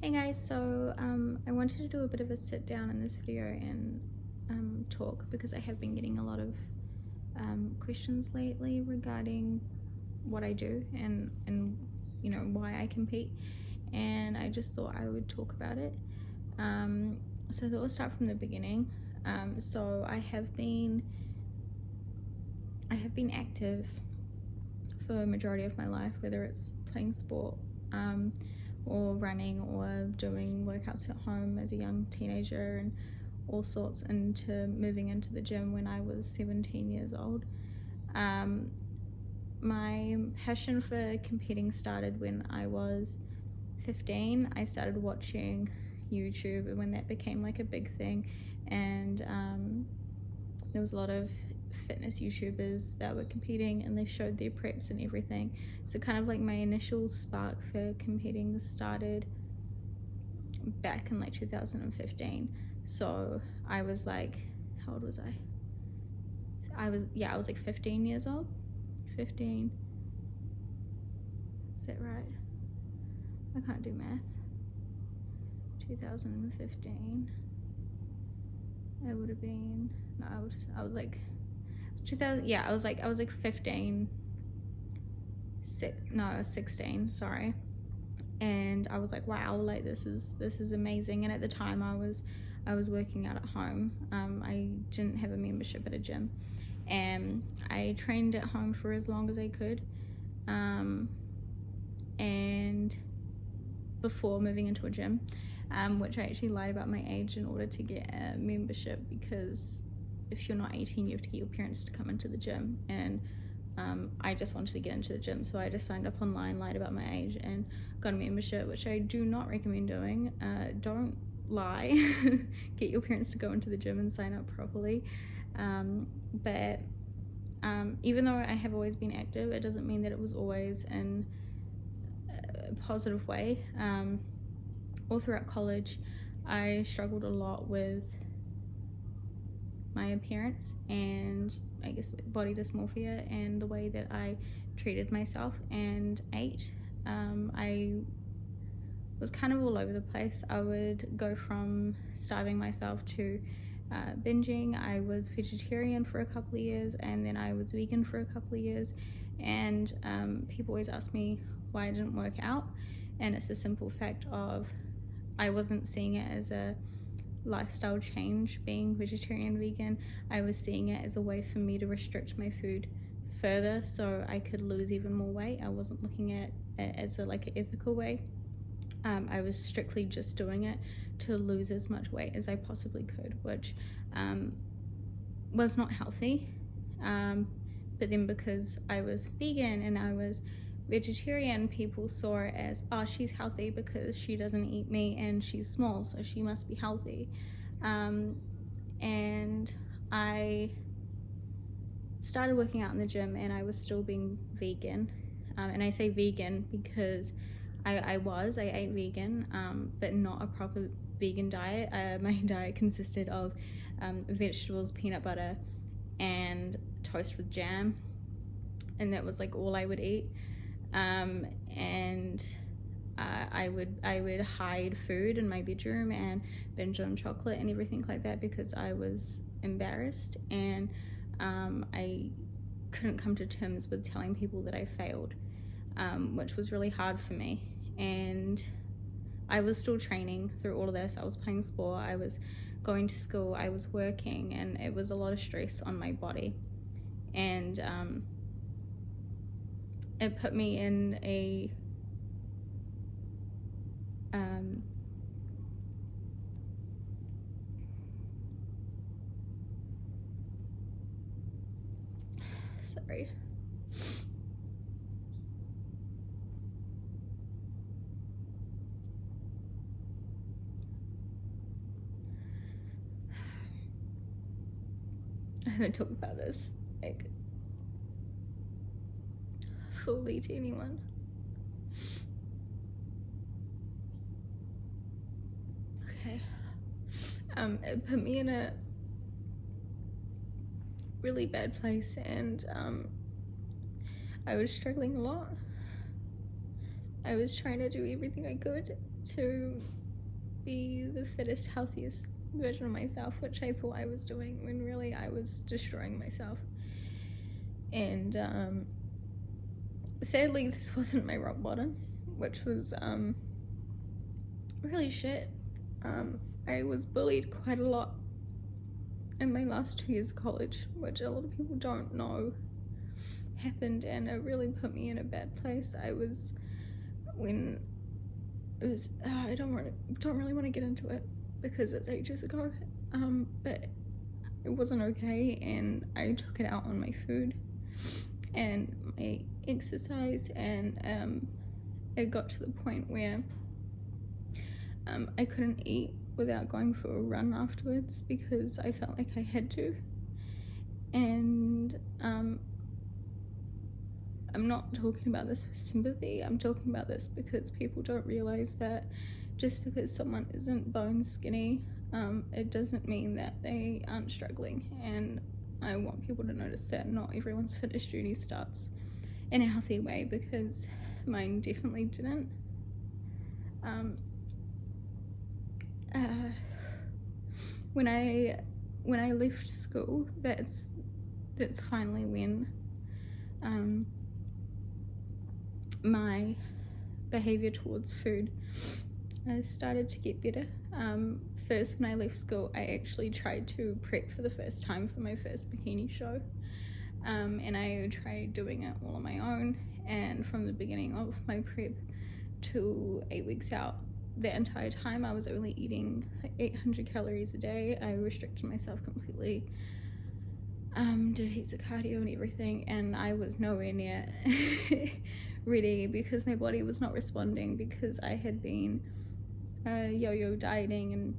Hey guys, so I wanted to do a bit of a sit down in this video and talk because I have been getting a lot of questions lately regarding what I do and you know why I compete, and I just thought I would talk about it. So let's start from the beginning. So I have been active for a majority of my life, whether it's playing sport or running or doing workouts at home as a young teenager and all sorts, into moving into the gym when I was 17 years old. My passion for competing started when I was 15. I started watching YouTube when that became like a big thing, and there was a lot of fitness YouTubers that were competing and they showed their preps and everything. So kind of like my initial spark for competing started back in like 2015. So I was like, how old was I? I was like 15 years old. 15. Is that right? I can't do math. 2015. I would have been, no, I was like, 2000, yeah, I was like 15, I was 16, sorry. And I was like, wow, like this is amazing. And at the time I was working out at home. I didn't have a membership at a gym, and I trained at home for as long as I could, and before moving into a gym, which I actually lied about my age in order to get a membership, because if you're not 18 you have to get your parents to come into the gym, and I just wanted to get into the gym, so I just signed up online, lied about my age, and got a membership, which I do not recommend doing. Don't lie. Get your parents to go into the gym and sign up properly. But even though I have always been active, it doesn't mean that it was always in a positive way. All throughout college I struggled a lot with my appearance and I guess body dysmorphia and the way that I treated myself and ate. I was kind of all over the place. I would go from starving myself to binging. I was vegetarian for a couple of years, and then I was vegan for a couple of years, and people always ask me why I didn't work out, and it's a simple fact of I wasn't seeing it as a lifestyle change being vegetarian vegan. I was seeing it as a way for me to restrict my food further so I could lose even more weight. I wasn't looking at it as an ethical way. I was strictly just doing it to lose as much weight as I possibly could, which was not healthy. But then because I was vegan and I was vegetarian, people saw it as, oh, she's healthy because she doesn't eat meat and she's small, so she must be healthy. And I started working out in the gym and I was still being vegan. And I say vegan because I ate vegan, but not a proper vegan diet. My diet consisted of vegetables, peanut butter, and toast with jam, and that was like all I would eat. And I would hide food in my bedroom and binge on chocolate and everything like that because I was embarrassed, and I couldn't come to terms with telling people that I failed, which was really hard for me. And I was still training through all of this. I was playing sport, I was going to school, I was working, and it was a lot of stress on my body. And it put me in a sorry. I haven't talked about this like fully to anyone. Okay. It put me in a really bad place, and I was struggling a lot. I was trying to do everything I could to be the fittest, healthiest version of myself, which I thought I was doing, when really I was destroying myself. And sadly, this wasn't my rock bottom, which was really shit. I was bullied quite a lot in my last 2 years of college, which a lot of people don't know happened, and it really put me in a bad place. I don't really want to get into it because it's ages ago, but it wasn't okay, and I took it out on my food and my exercise, and it got to the point where I couldn't eat without going for a run afterwards because I felt like I had to. And I'm not talking about this for sympathy, I'm talking about this because people don't realize that just because someone isn't bone skinny, it doesn't mean that they aren't struggling. And I want people to notice that not everyone's fitness journey starts in a healthy way, because mine definitely didn't. When I left school, that's finally when my behavior towards food started to get better. First, when I left school, I actually tried to prep for the first time for my first bikini show, and I tried doing it all on my own. And from the beginning of my prep to 8 weeks out, the entire time I was only eating 800 calories a day. I restricted myself completely, did heaps of cardio and everything, and I was nowhere near ready because my body was not responding, because I had been yo-yo dieting and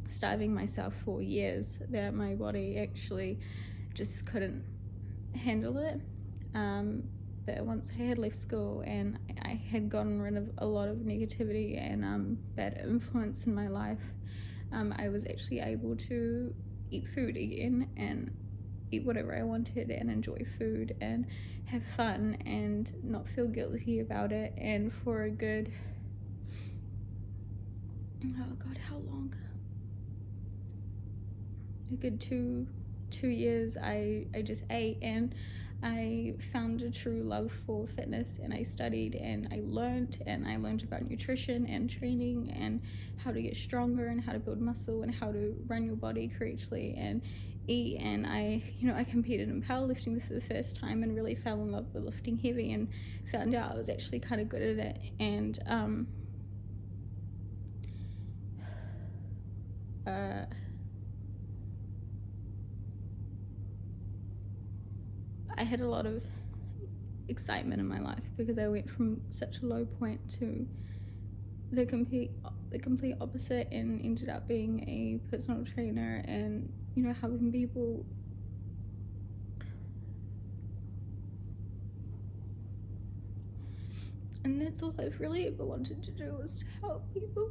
starving myself for years, that my body actually just couldn't handle it. But once I had left school and I had gotten rid of a lot of negativity and bad influence in my life, I was actually able to eat food again and eat whatever I wanted and enjoy food and have fun and not feel guilty about it. And for a good, oh god, how long? A good two years I just ate, and I found a true love for fitness, and I studied and I learned about nutrition and training and how to get stronger and how to build muscle and how to run your body correctly and eat. And I competed in powerlifting for the first time and really fell in love with lifting heavy and found out I was actually kind of good at it. And I had a lot of excitement in my life because I went from such a low point to the complete opposite, and ended up being a personal trainer and helping people. And that's all I've really ever wanted to do, was to help people.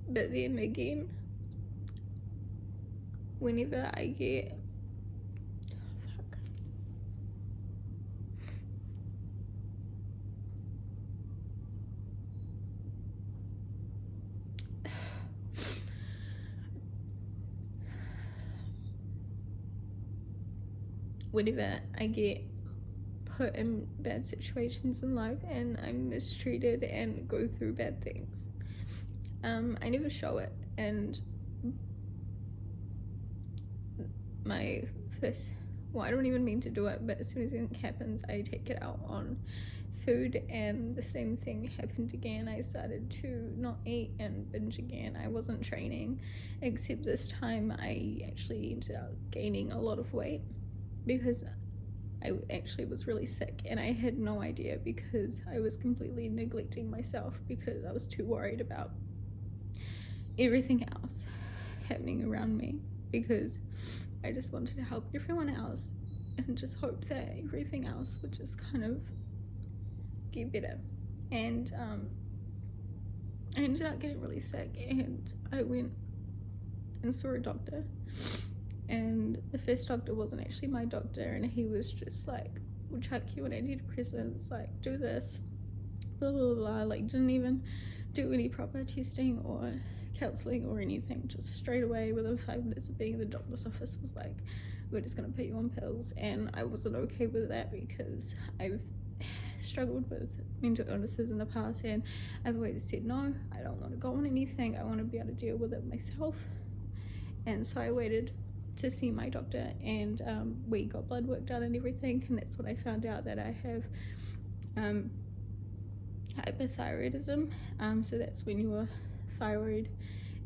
But then again, whenever I get put in bad situations in life and I'm mistreated and go through bad things, I never show it. And I don't even mean to do it, but as soon as anything happens, I take it out on food, and the same thing happened again. I started to not eat and binge again. I wasn't training, except this time I actually ended up gaining a lot of weight because I actually was really sick, and I had no idea because I was completely neglecting myself because I was too worried about everything else happening around me, because I just wanted to help everyone else and just hope that everything else would just kind of get better. And I ended up getting really sick, and I went and saw a doctor, and the first doctor wasn't actually my doctor, and he was just like, we'll chuck you on antidepressants, like do this, blah blah blah, like didn't even do any proper testing or counselling or anything, just straight away within 5 minutes of being in the doctor's office was like, we're just going to put you on pills. And I wasn't okay with that because I've struggled with mental illnesses in the past, and I've always said no, I don't want to go on anything, I want to be able to deal with it myself. And so I waited to see my doctor, and we got blood work done and everything, and that's when I found out that I have hypothyroidism. So that's when your thyroid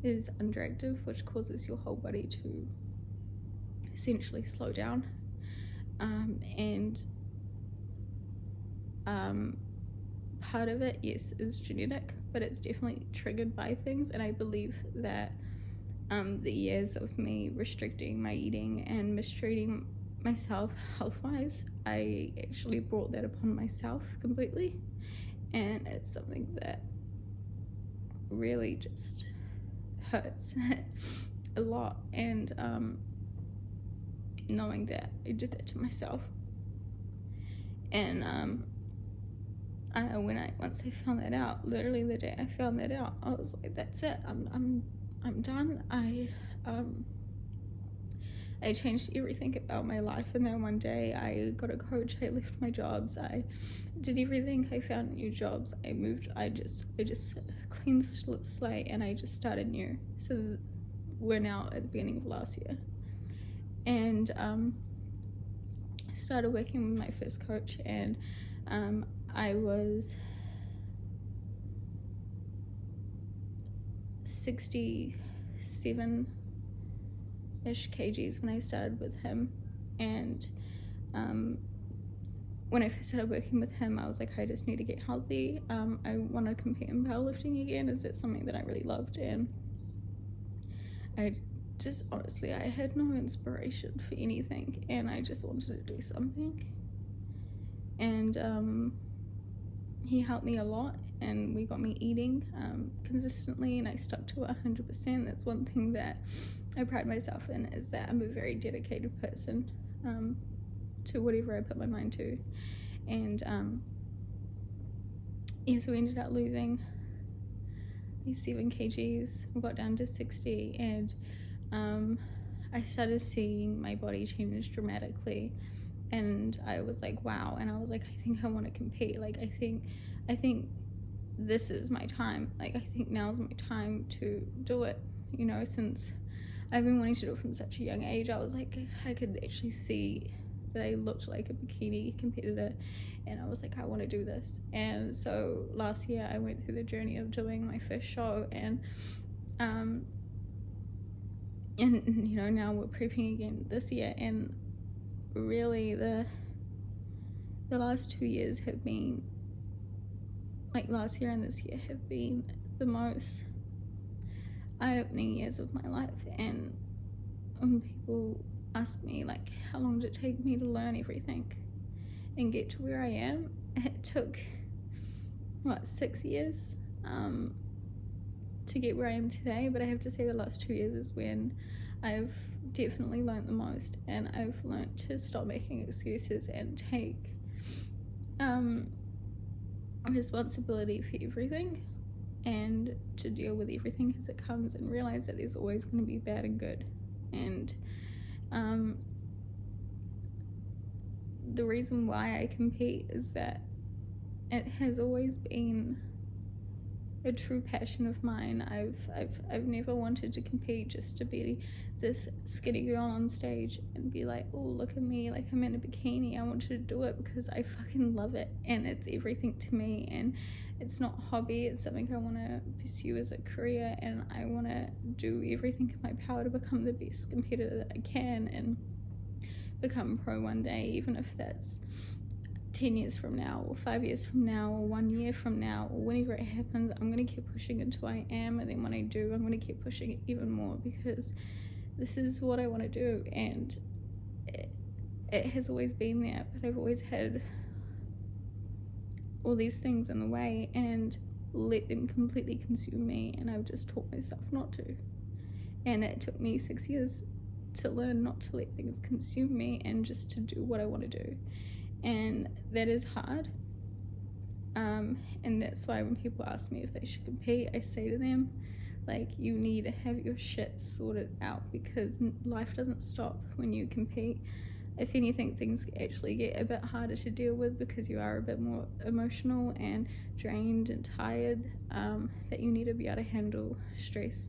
is underactive, which causes your whole body to essentially slow down. And part of it, yes, is genetic, but it's definitely triggered by things. And I believe that the years of me restricting my eating and mistreating myself health-wise, I actually brought that upon myself completely. And it's something that really just hurts a lot. And knowing that I did that to myself. And once I found that out, literally the day I found that out, I was like, that's it, I'm done. I changed everything about my life, and then one day I got a coach, I left my jobs, I did everything, I found new jobs, I moved, I just clean slate, and I just started new. So we're now at the beginning of last year, and I started working with my first coach, and I was 67-ish kgs when I started with him. And when I first started working with him, I was like, I just need to get healthy. I want to compete in powerlifting again. Is it something that I really loved? And I just, honestly, I had no inspiration for anything, and I just wanted to do something. And he helped me a lot, and we got me eating consistently, and I stuck to it 100%. That's one thing that I pride myself in, is that I'm a very dedicated person to whatever I put my mind to. And yeah, so we ended up losing these 7 kgs. We got down to 60, and I started seeing my body change dramatically, and I was like, wow. And I was like, I think I want to compete. Like, I think this is my time. Like, I think now's my time to do it, you know. Since I've been wanting to do it from such a young age, I was like, I could actually see that I looked like a bikini competitor, and I was like, I want to do this. And so last year I went through the journey of doing my first show, and you know, now we're prepping again this year. And really the last 2 years have been, like last year and this year, have been the most eye-opening years of my life. And when people ask me, like, how long did it take me to learn everything and get to where I am, it took 6 years to get where I am today. But I have to say the last 2 years is when I've definitely learned the most, and I've learned to stop making excuses and take responsibility for everything, and to deal with everything as it comes, and realize that there's always going to be bad and good. And the reason why I compete is that it has always been a true passion of mine. I've never wanted to compete just to be this skinny girl on stage and be like, oh, look at me, like I'm in a bikini. I wanted to do it because I fucking love it, and it's everything to me. And it's not a hobby, it's something I want to pursue as a career, and I want to do everything in my power to become the best competitor that I can and become pro one day, even if that's 10 years from now, or 5 years from now, or 1 year from now, or whenever it happens. I'm going to keep pushing until I am, and then when I do, I'm going to keep pushing it even more, because this is what I want to do. And it has always been there, but I've always had all these things in the way and let them completely consume me, and I've just taught myself not to. And it took me 6 years to learn not to let things consume me and just to do what I want to do. And that is hard. And that's why when people ask me if they should compete, I say to them, like, you need to have your shit sorted out, because life doesn't stop when you compete. If anything, things actually get a bit harder to deal with because you are a bit more emotional and drained and tired, that you need to be able to handle stress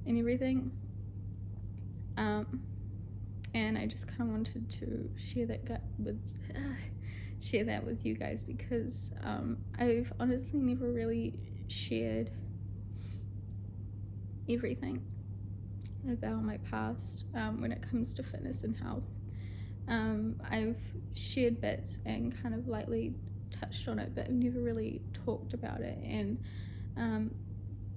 and everything. And I just kind of wanted to share that with you guys, because I've honestly never really shared everything about my past when it comes to fitness and health. I've shared bits and kind of lightly touched on it, but I've never really talked about it. And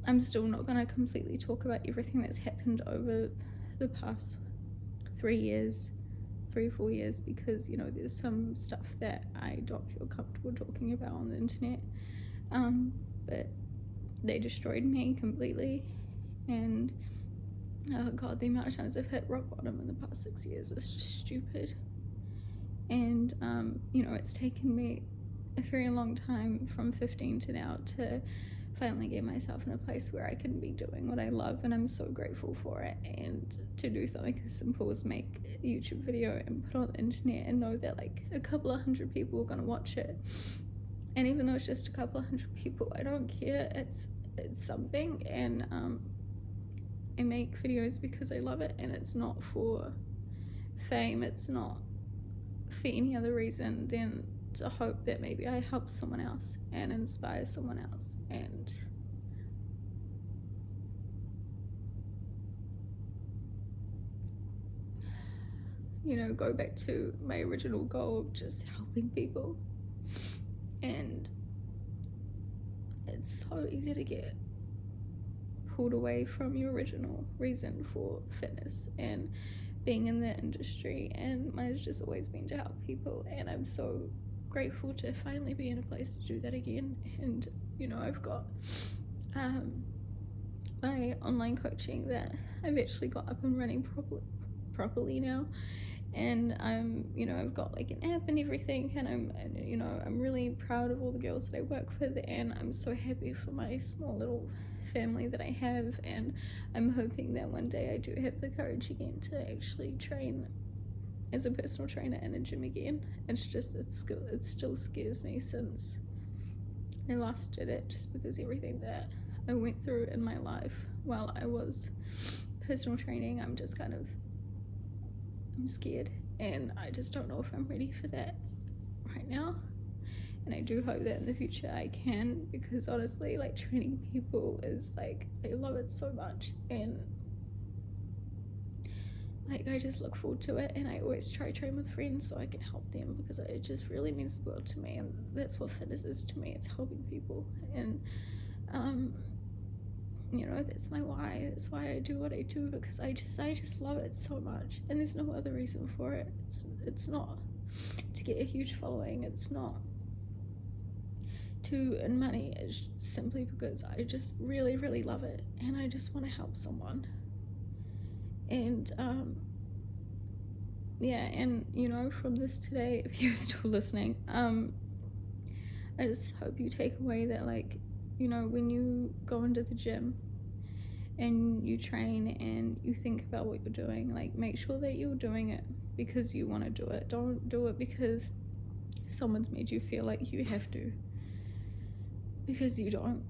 I'm still not going to completely talk about everything that's happened over the past 3 or 4 years, because, you know, there's some stuff that I don't feel comfortable talking about on the internet. But they destroyed me completely. And oh god, the amount of times I've hit rock bottom in the past 6 years is just stupid. And you know, it's taken me a very long time from 15 to now to finally get myself in a place where I can be doing what I love, and I'm so grateful for it. And to do something as simple as make a YouTube video and put it on the internet and know that like a couple of hundred people are gonna watch it, and even though it's just a couple of hundred people, I don't care. It's something. And I make videos because I love it, and it's not for fame, it's not for any other reason than to hope that maybe I help someone else and inspire someone else. And you know, go back to my original goal of just helping people. And it's so easy to get pulled away from your original reason for fitness and being in the industry, and mine's just always been to help people. And I'm so grateful to finally be in a place to do that again. And you know, I've got my online coaching that I've actually got up and running properly now, and you know, I've got like an app and everything, and I'm really proud of all the girls that I work with, and I'm so happy for my small little family that I have. And I'm hoping that one day I do have the courage again to actually train as a personal trainer in a gym again. It's just, it still scares me since I last did it, just because everything that I went through in my life while I was personal training, I'm scared, and I just don't know if I'm ready for that right now. And I do hope that in the future I can, because honestly, like, training people is like, I love it so much, and like, I just look forward to it. And I always try to train with friends so I can help them, because it just really means the world to me. And that's what fitness is to me, it's helping people. And you know, that's my why. That's why I do what I do, because I just love it so much, and there's no other reason for it. It's not to get a huge following, it's not to earn money. It's simply because I just really, really love it, and I just want to help someone. And yeah, and you know, from this today, if you're still listening, I just hope you take away that, like, you know, when you go into the gym and you train and you think about what you're doing, like, make sure that you're doing it because you want to do it. Don't do it because someone's made you feel like you have to, because you don't.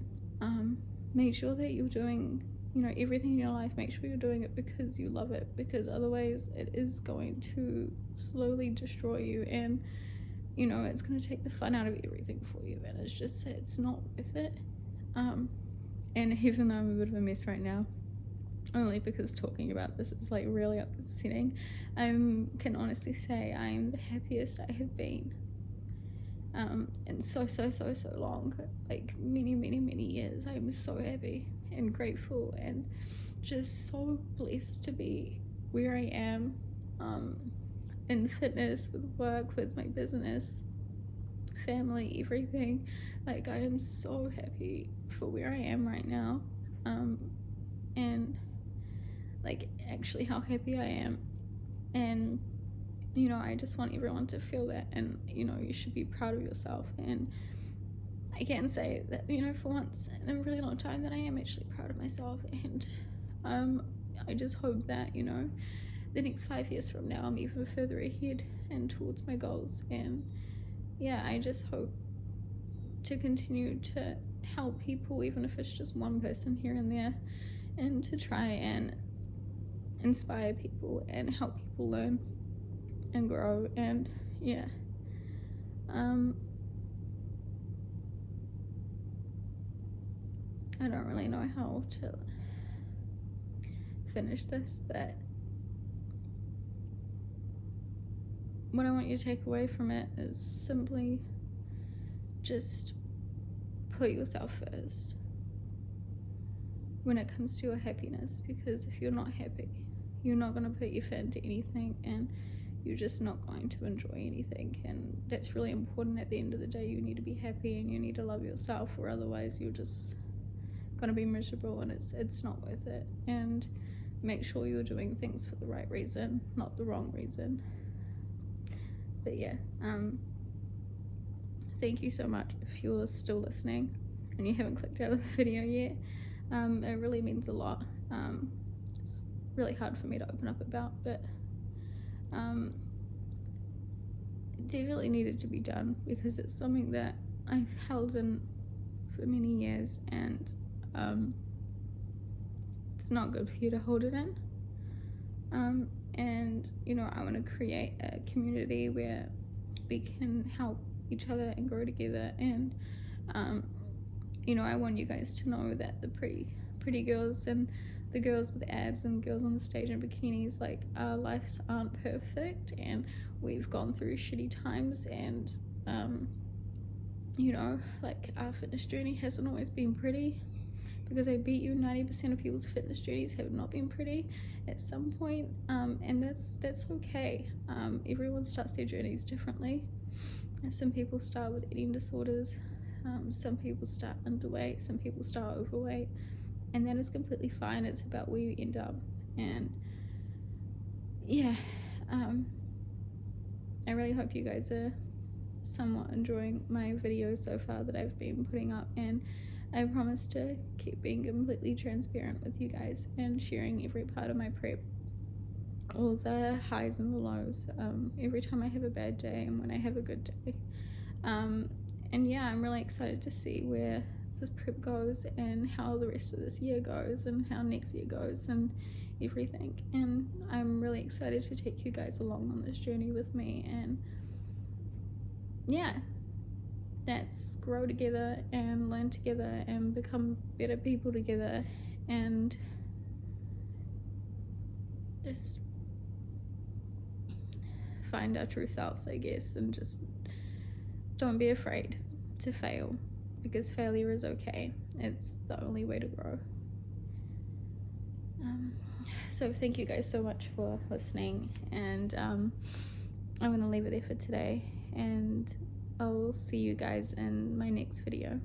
Make sure that you're doing, you know, everything in your life, make sure you're doing it because you love it, because otherwise it is going to slowly destroy you, and you know, it's going to take the fun out of everything for you, and it's not worth it. And even though I'm a bit of a mess right now, only because talking about this is like really upsetting, I can honestly say I'm the happiest I have been in so long, like many years. I'm so happy and grateful and just so blessed to be where I am, in fitness, with work, with my business, family, everything. Like, I am so happy for where I am right now, and like actually how happy I am. And you know, I just want everyone to feel that, and you know, you should be proud of yourself. And I can say that, you know, for once in a really long time, that I am actually proud of myself. And I just hope that, you know, the next 5 years from now, I'm even further ahead and towards my goals. And yeah, I just hope to continue to help people, even if it's just one person here and there, and to try and inspire people and help people learn and grow. And yeah, I don't really know how to finish this, but what I want you to take away from it is simply just put yourself first when it comes to your happiness, because if you're not happy, you're not going to put your foot into anything, and you're just not going to enjoy anything. And that's really important. At the end of the day, you need to be happy and you need to love yourself, or otherwise you're just going to be miserable, and it's not worth it. And make sure you're doing things for the right reason, not the wrong reason. But yeah, thank you so much if you're still listening and you haven't clicked out of the video yet. It really means a lot. It's really hard for me to open up about, but it definitely needed to be done, because it's something that I've held in for many years, and it's not good for you to hold it in. And you know, I want to create a community where we can help each other and grow together. And you know, I want you guys to know that the pretty girls and the girls with abs and girls on the stage in bikinis, like, our lives aren't perfect, and we've gone through shitty times, and you know, like, our fitness journey hasn't always been pretty, because I bet you 90% of people's fitness journeys have not been pretty at some point, and that's okay. Everyone starts their journeys differently. Some people start with eating disorders, some people start underweight, some people start overweight, and that is completely fine. It's about where you end up. And yeah, I really hope you guys are somewhat enjoying my videos so far that I've been putting up, and I promise to keep being completely transparent with you guys and sharing every part of my prep, all the highs and the lows, every time I have a bad day and when I have a good day. And yeah, I'm really excited to see where this prep goes, and how the rest of this year goes, and how next year goes, and everything. And I'm really excited to take you guys along on this journey with me. And yeah, let's grow together and learn together and become better people together, and just find our true selves, I guess. And just don't be afraid to fail, because failure is okay. It's the only way to grow. So thank you guys so much for listening, and I'm gonna leave it there for today, and I'll see you guys in my next video.